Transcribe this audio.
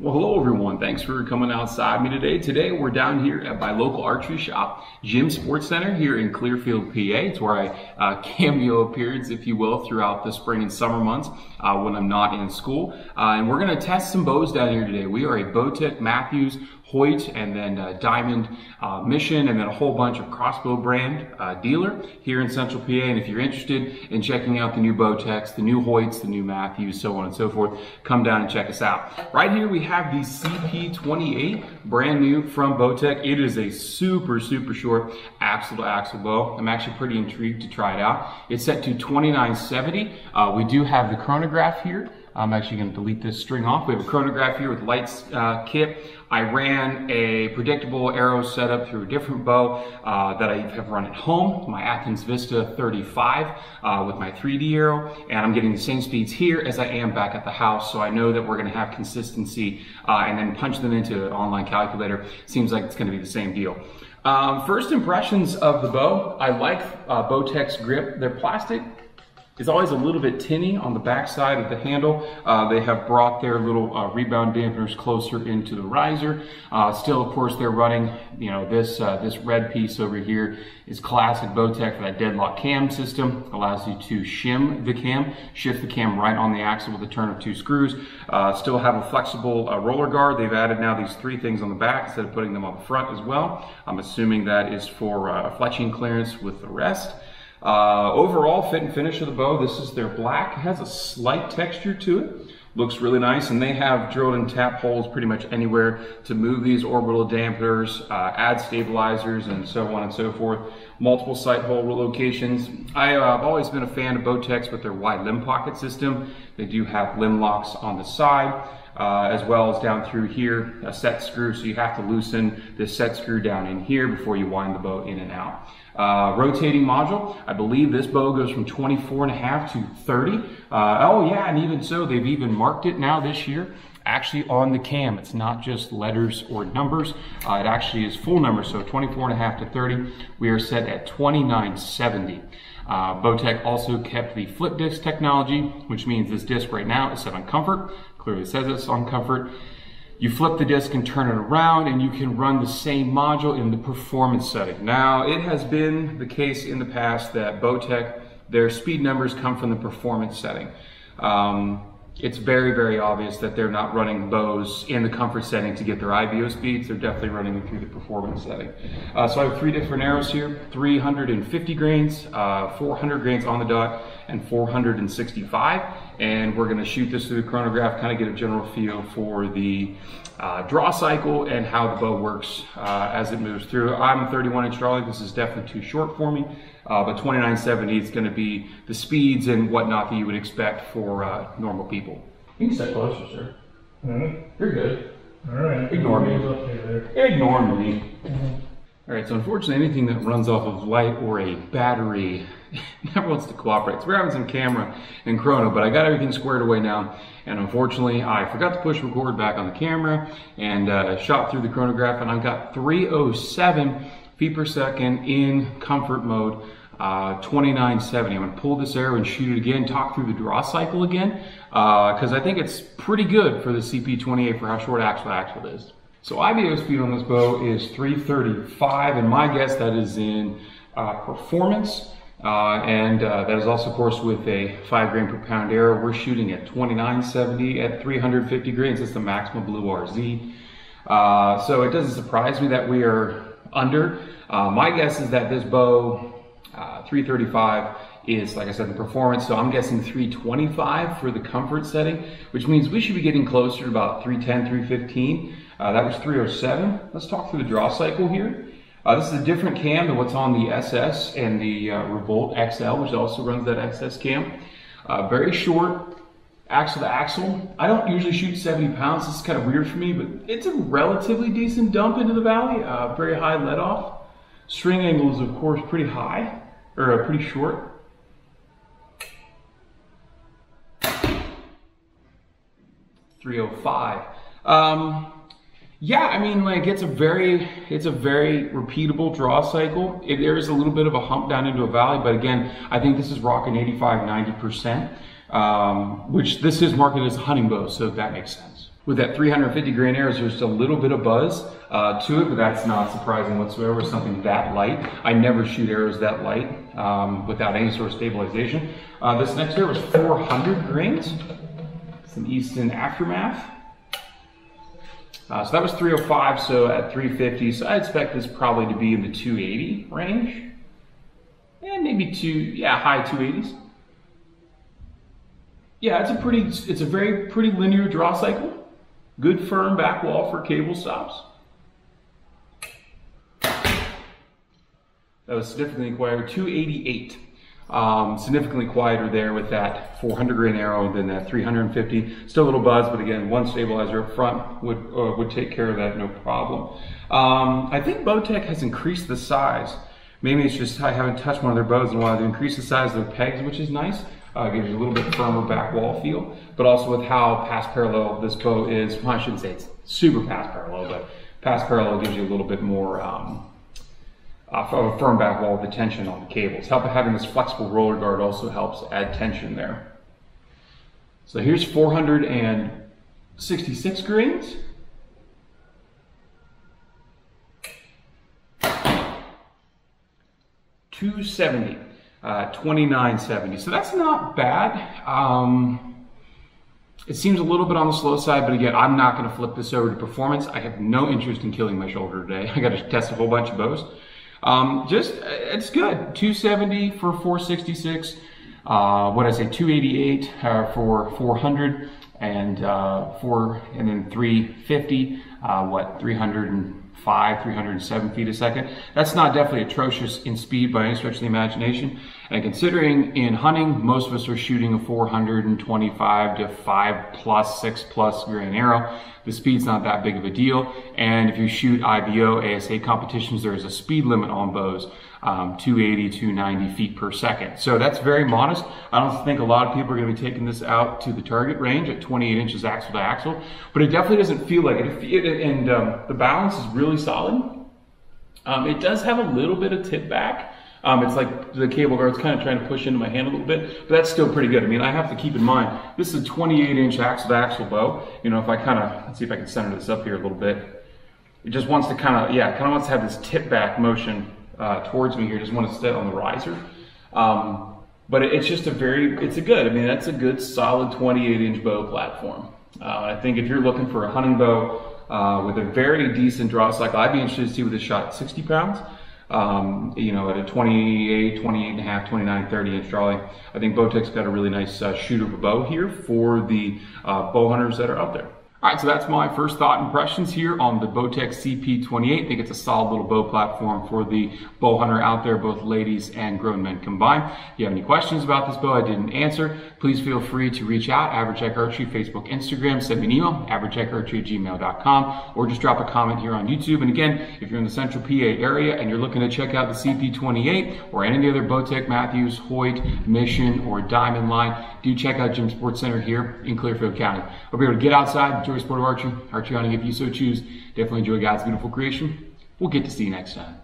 Well, hello everyone. Thanks for coming outside me today. Today we're down here at my local archery shop, Gym Sports Center here in Clearfield, PA. It's where I cameo appearance, if you will, throughout the spring and summer months when I'm not in school. And we're going to test some bows down here today. We are a BowTech Matthews, Hoyt, and then Diamond Mission, and then a whole bunch of crossbow brand dealer here in Central PA. And if you're interested in checking out the new BowTechs, the new Hoyts, the new Matthews, so on and so forth, come down and check us out. Right here we have the CP28, brand new from BowTech. It is a super short axle to axle bow. I'm actually pretty intrigued to try it out. It's set to 2970. We do have the chronograph here. I'm actually going to delete this string off. We have a chronograph here with lights kit. I ran a predictable arrow setup through a different bow that I have run at home, my Athens Vista 35 with my 3D arrow, and I'm getting the same speeds here as I am back at the house, so I know that we're going to have consistency, and then punch them into an online calculator. Seems like it's going to be the same deal. First impressions of the bow, I like BowTech's grip. Their plastic is always a little bit tinny on the back side of the handle. They have brought their little rebound dampeners closer into the riser. Still, of course, they're running, you know, this red piece over here is classic BowTech for that deadlock cam system. Allows you to shim the cam, shift the cam right on the axle with a turn of 2 screws. Still have a flexible roller guard. They've added now these 3 things on the back instead of putting them on the front as well. I'm assuming that is for fletching clearance with the rest. Overall fit and finish of the bow, this is their black. It has a slight texture to it. Looks really nice, and they have drilled in tap holes pretty much anywhere to move these orbital dampeners, add stabilizers, and so on and so forth. Multiple sight hole locations. I've always been a fan of BowTechs with their wide limb pocket system. They do have limb locks on the side. As well as down through here, a set screw, so you have to loosen this set screw down in here before you wind the bow in and out. Rotating module, I believe this bow goes from 24.5 to 30. Oh yeah, and even so, they've even marked it now this year, actually on the cam. It's not just letters or numbers, it actually is full numbers, so 24.5 to 30. We are set at 2970. BowTech also kept the flip disc technology, which means this disc right now is set on comfort. Clearly says it's on comfort. You flip the disc and turn it around, and you can run the same module in the performance setting. Now, it has been the case in the past that BowTech, their speed numbers come from the performance setting. It's very obvious that they're not running bows in the comfort setting to get their IBO speeds. They're definitely running them through the performance setting. So I have 3 different arrows here, 350 grains, 400 grains on the dot, and 465. And we're gonna shoot this through the chronograph, kind of get a general feel for the draw cycle and how the bow works as it moves through. I'm 31-inch drawing. This is definitely too short for me, but 2970 is going to be the speeds and whatnot that you would expect for normal people. You can step closer, sir. You're good. All right. Ignore me. Ignore me. All right, so unfortunately, anything that runs off of light or a battery never wants to cooperate. So we're having some camera and chrono, but I got everything squared away now. And unfortunately, I forgot to push record back on the camera and shot through the chronograph, and I've got 307 feet per second in comfort mode, 2970. I'm gonna pull this arrow and shoot it again, talk through the draw cycle again, because I think it's pretty good for the CP28 for how short axle it is. So IBO speed on this bow is 335, and my guess that is in performance. That is also, of course, with a 5 grain per pound arrow. We're shooting at 2970 at 350 grains. That's the maximum blue RZ. So it doesn't surprise me that we are under. My guess is that this bow, 335, is, like I said, the performance. So I'm guessing 325 for the comfort setting, which means we should be getting closer to about 310, 315. That was 307. Let's talk through the draw cycle here. This is a different cam than what's on the SS and the Revolt XL, which also runs that XS cam. Very short, axle to axle. I don't usually shoot 70 pounds. This is kind of weird for me, but it's a relatively decent dump into the valley. Very high let off. String angle is, of course, pretty high, or pretty short. .305. Yeah, I mean, like, it's a very repeatable draw cycle. There is a little bit of a hump down into a valley, but again, I think this is rocking 85–90%, which this is marketed as a hunting bow, so that makes sense. With that 350 grain arrow, there's just a little bit of buzz to it, but that's not surprising whatsoever with something that light. I never shoot arrows that light without any sort of stabilization. This next arrow is 400 grains. It's an Easton Aftermath. So that was 305, so at 350, so I expect this probably to be in the 280 range. And maybe high 280s. Yeah, it's a very pretty linear draw cycle. Good firm back wall for cable stops. That was significantly quieter, 288. Significantly quieter there with that 400 grain arrow than that 350. Still a little buzz, but again, one stabilizer up front would take care of that, no problem. I think BowTech has increased the size. Maybe it's just I haven't touched one of their bows in a while. They increased the size of their pegs, which is nice. Gives you a little bit firmer back wall feel, but also with how pass parallel this bow is, well, I shouldn't say it's super pass parallel, but pass parallel gives you a little bit more of a firm back wall with the tension on the cables. Having this flexible roller guard also helps add tension there. So here's 466 grains. $270. 2970, so that's not bad. It seems a little bit on the slow side, but again, I'm not going to flip this over to performance. I have no interest in killing my shoulder today. I got to test a whole bunch of bows. It's good. 270 for 466. What did I say? 288 for 400, and then 350. 307 feet a second. That's not definitely atrocious in speed by any stretch of the imagination. And considering in hunting, most of us are shooting a 425 to 5+, 6+ grain arrow, the speed's not that big of a deal. And if you shoot IBO, ASA competitions, there is a speed limit on bows, 280, 290 feet per second. So that's very modest. I don't think a lot of people are going to be taking this out to the target range at 28 inches axle to axle, but it definitely doesn't feel like it. And the balance is really solid. It does have a little bit of tip back. It's like the cable guard's kind of trying to push into my hand a little bit, but that's still pretty good. I mean, I have to keep in mind, this is a 28-inch axle-to-axle bow. You know, if I let's see if I can center this up here a little bit. It just wants to kind of wants to have this tip back motion towards me here. Just want to stay on the riser. But it's just that's a good solid 28-inch bow platform. I think if you're looking for a hunting bow with a very decent draw cycle, I'd be interested to see with this shot at 60 pounds. You know, at a 28, 28.5, 29, 30-inch draw. I think BowTech's got a really nice shoot of a bow here for the bow hunters that are out there. All right, so that's my first thought impressions here on the BowTech CP28. I think it's a solid little bow platform for the bow hunter out there, both ladies and grown men combined. If you have any questions about this bow I didn't answer, please feel free to reach out. BowTech Archery, Facebook, Instagram. Send me an email, BowTechArchery@gmail.com, or just drop a comment here on YouTube. And again, if you're in the central PA area and you're looking to check out the CP28 or any other BowTech, Matthews, Hoyt, Mission, or Diamond line, do check out Jim Sports Center here in Clearfield County. Hope you're able to get outside, enjoy the sport of archery hunting if you so choose. Definitely enjoy God's beautiful creation. We'll get to see you next time.